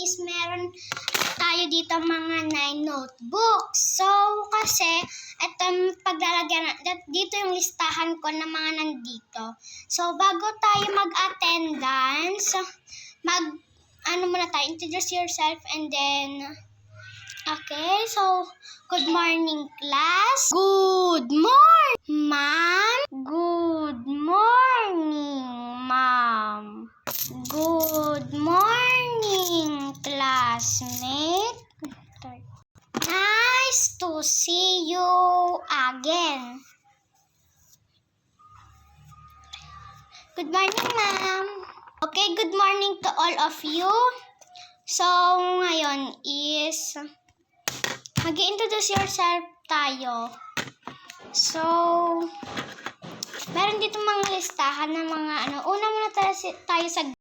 is meron tayo dito mga 9 notebooks. So, kasi, itong paglalagyan, dito yung listahan ko ng mga nandito. So, bago tayo mag-attendance, muna tayo, introduce yourself and then, okay, so, good morning, class. Good morning, ma'am. Good morning, ma'am. Good morning, classmate. Nice to see you again. Good morning, ma'am. Okay, good morning to all of you. So, ngayon is mag-introduce yourself tayo. So, meron dito mga listahan ng mga una muna tayo sa